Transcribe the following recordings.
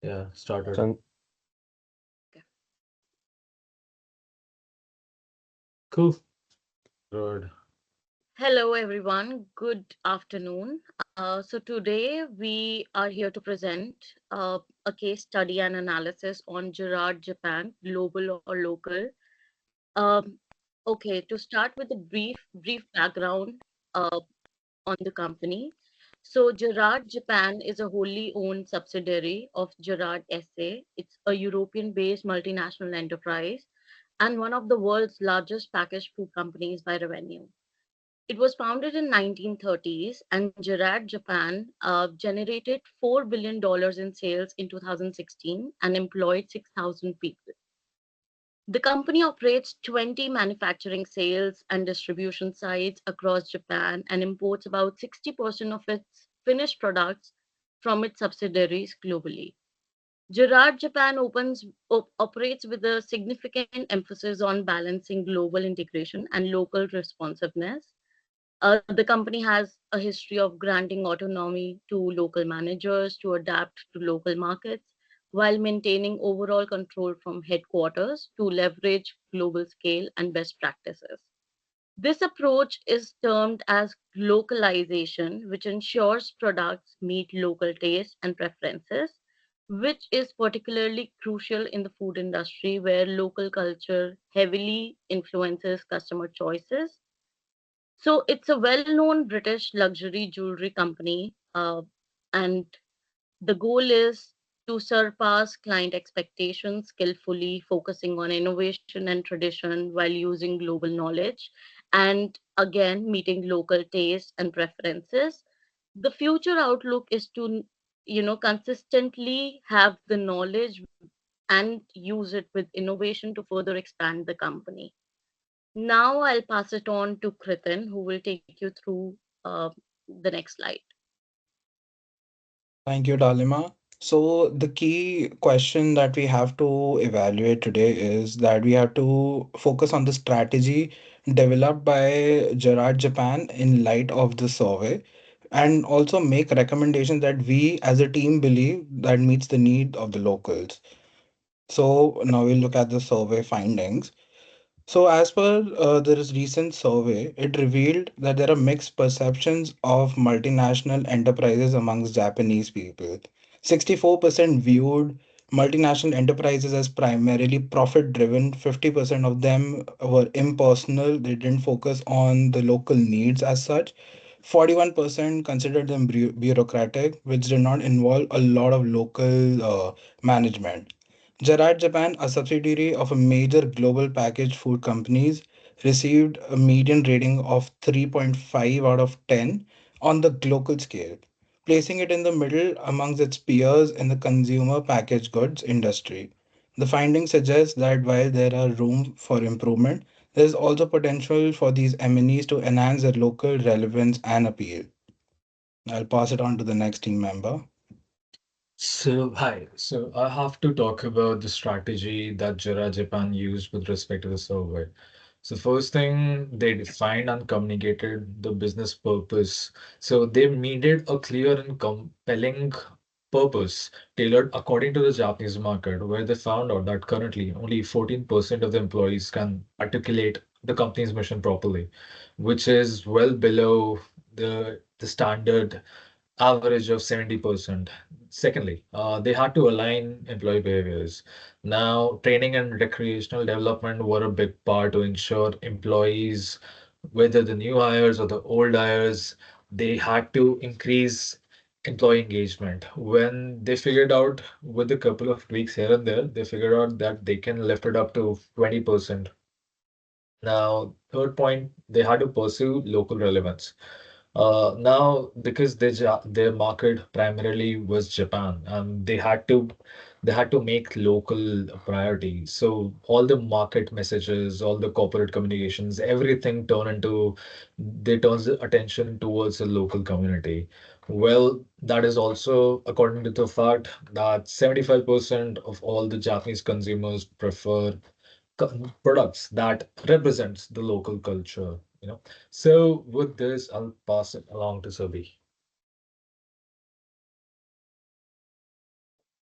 Yeah, started. Chan- Cool. Good. Hello, everyone. Good afternoon. So, today we are here to present a case study and analysis on Gerard, Japan, global or local. Um, okay, to start with a brief background on the company. So, Gerard, Japan is a wholly owned subsidiary of Gerard SA. It's a European based multinational enterprise and one of the world's largest packaged food companies by revenue. It was founded in 1930s, and Gerard, Japan, generated $4 billion in sales in 2016 and employed 6,000 people. The company operates 20 manufacturing, sales, and distribution sites across Japan and imports about 60% of its finished products from its subsidiaries globally. Gerard Japan operates with a significant emphasis on balancing global integration and local responsiveness. The company has a history of granting autonomy to local managers to adapt to local markets while maintaining overall control from headquarters to leverage global scale and best practices. This approach is termed as localization, which ensures products meet local tastes and preferences, which is particularly crucial in the food industry where local culture heavily influences customer choices. So it's a well-known British luxury jewelry company, and the goal is to surpass client expectations skillfully, focusing on innovation and tradition while using global knowledge, and again meeting local tastes and preferences. The future outlook is to, consistently have the knowledge and use it with innovation to further expand the company. Now I'll pass it on to Kritin, who will take you through the next slide. Thank you, Dalima. So, the key question that we have to evaluate today is that we have to focus on the strategy developed by Gerard Japan in light of the survey and also make recommendations that we as a team believe that meets the need of the locals. So, now we'll look at the survey findings. So, as per this recent survey, it revealed that there are mixed perceptions of multinational enterprises amongst Japanese people. 64% viewed multinational enterprises as primarily profit driven, 50% of them were impersonal, they didn't focus on the local needs as such. 41% considered them bureaucratic, which did not involve a lot of local management. Gerard Japan, a subsidiary of a major global packaged food companies, received a median rating of 3.5 out of 10 on the global scale, placing it in the middle amongst its peers in the consumer packaged goods industry. The findings suggest that while there are room for improvement, there is also potential for these MNEs to enhance their local relevance and appeal. I'll pass it on to the next team member. So, hi. So, I have to talk about the strategy that Jira Japan used with respect to the survey. So, first thing, they defined and communicated the business purpose. So, they needed a clear and compelling purpose tailored according to the Japanese market, where they found out that currently only 14% of the employees can articulate the company's mission properly, which is well below the standard average of 70%. Secondly, they had to align employee behaviors. Now, training and recreational development were a big part to ensure employees, whether the new hires or the old hires, they had to increase employee engagement. When they figured out with a couple of tweaks here and there, they figured out that they can lift it up to 20%. Now, third point, they had to pursue local relevance. Now, because their market primarily was Japan, and they had to make local a priority. So all the market messages, all the corporate communications, everything they turns the attention towards the local community. Well, that is also according to the fact that 75% of all the Japanese consumers prefer products that represents the local culture, you know. So with this, I'll pass it along to Sabi.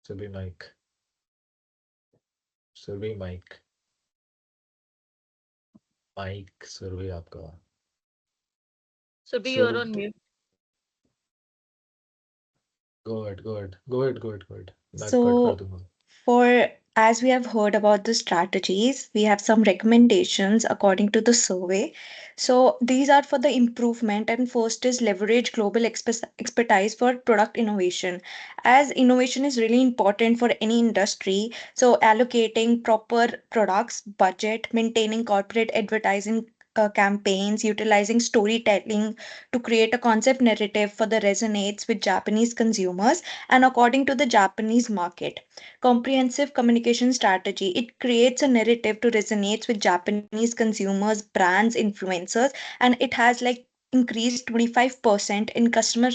Survey mic. Survey mic. Mic survey आपका. So be you're So on mute. go ahead. मैं cut कर So, दूंगा. for as we have heard about the strategies, we have some recommendations according to the survey. So, these are for the improvement, and first is leverage global expertise for product innovation. As innovation is really important for any industry, so allocating proper products, budget, maintaining corporate advertising. Campaigns utilizing storytelling to create a concept narrative for the resonates with Japanese consumers and according to the Japanese market. Comprehensive communication strategy. It creates a narrative to resonate with Japanese consumers, brands, influencers, and it has like increased 25% in customer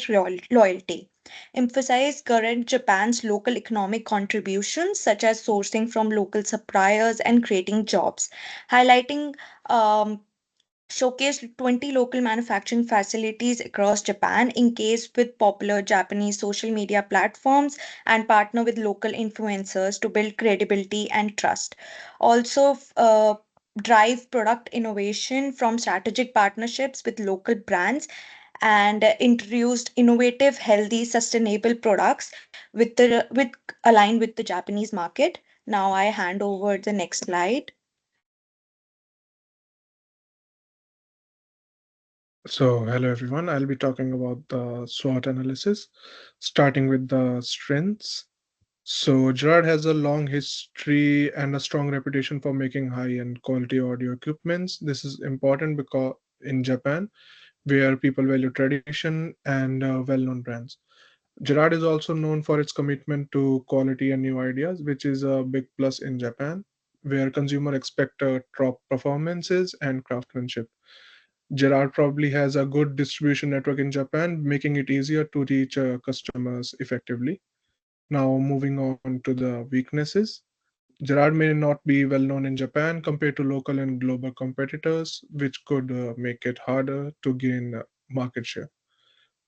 loyalty. Emphasize current Japan's local economic contributions, such as sourcing from local suppliers and creating jobs, highlighting um, showcased 20 local manufacturing facilities across Japan, engaged with popular Japanese social media platforms, and partner with local influencers to build credibility and trust. Also, drive product innovation from strategic partnerships with local brands and introduced innovative, healthy, sustainable products with aligned with the Japanese market. Now I hand over the next slide. So, hello everyone. I'll be talking about the SWOT analysis, starting with the strengths. So, Gerard has a long history and a strong reputation for making high-end quality audio equipments. This is important because in Japan, where people value tradition and well-known brands. Gerard is also known for its commitment to quality and new ideas, which is a big plus in Japan, where consumers expect top performances and craftsmanship. Gerard probably has a good distribution network in Japan, making it easier to reach customers effectively. Now, moving on to the weaknesses. Gerard may not be well known in Japan compared to local and global competitors, which could make it harder to gain market share.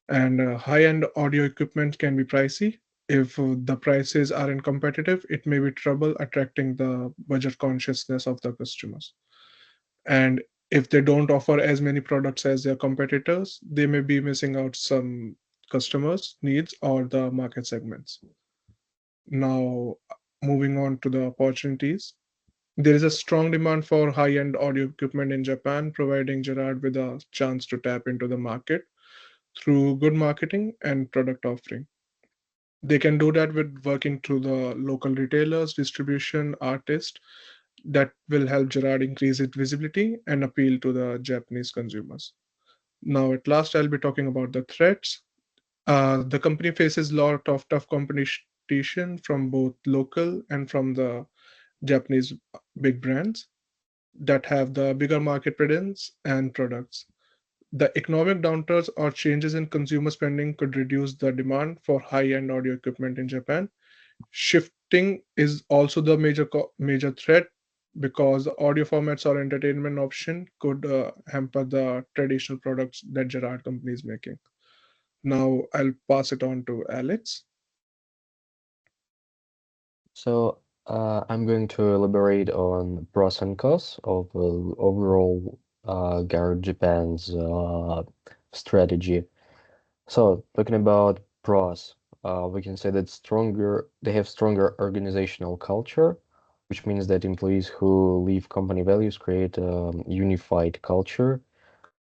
And high end audio equipment can be pricey. If the prices aren't competitive, it may be trouble attracting the budget consciousness of the customers. And if they don't offer as many products as their competitors, they may be missing out some customers' needs or the market segments. Now, moving on to the opportunities. There is a strong demand for high end audio equipment in Japan, providing Gerard with a chance to tap into the market through good marketing and product offering. They can do that with working through the local retailers, distribution, artists that will help Gerard increase its visibility and appeal to the Japanese consumers. Now, at last, I'll be talking about the threats. The company faces a lot of tough competition from both local and from the Japanese big brands that have the bigger market presence and products. The economic downturns or changes in consumer spending could reduce the demand for high-end audio equipment in Japan. Shifting is also the major threat because the audio formats or entertainment option could hamper the traditional products that Gerard company is making. Now I'll pass it on to Alex. So, I'm going to elaborate on pros and cons of overall Garrett Japan's strategy. So, talking about pros, we can say that they have stronger organizational culture, which means that employees who live company values create a unified culture.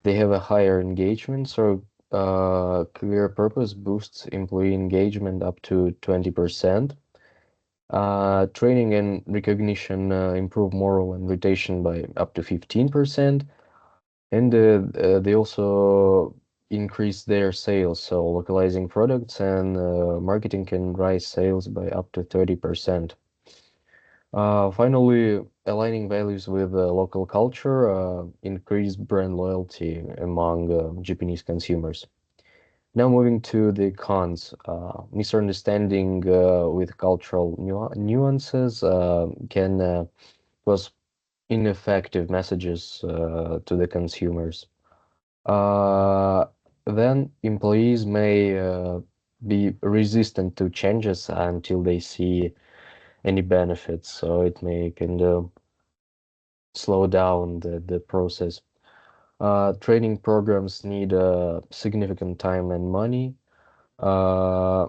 They have a higher engagement, so clear purpose boosts employee engagement up to 20%. Training and recognition improve morale and retention by up to 15%. And they also increase their sales. So localizing products and marketing can rise sales by up to 30%. Finally, aligning values with local culture increase brand loyalty among Japanese consumers. Now moving to the cons, misunderstanding with cultural nuances can cause ineffective messages to the consumers. Uh, then employees may be resistant to changes until they see any benefits. So it may kind of slow down the process. Training programs need significant time and money, uh,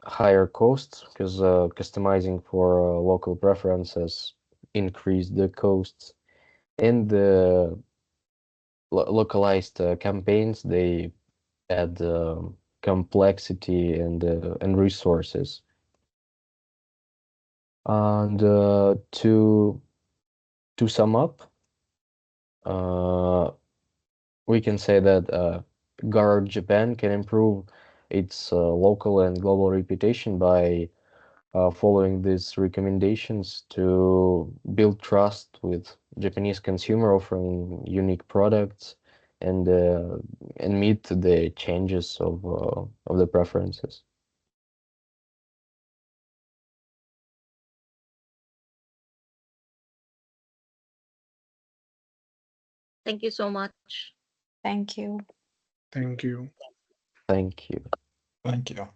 higher costs because customizing for local preferences increase the costs, and the localized campaigns they add complexity and resources. And to sum up, uh, we can say that Garrard Japan can improve its local and global reputation by following these recommendations to build trust with Japanese consumer, offering unique products and uh, and meet the changes of the preferences. Thank you so much. Thank you. Thank you. Thank you. Thank you.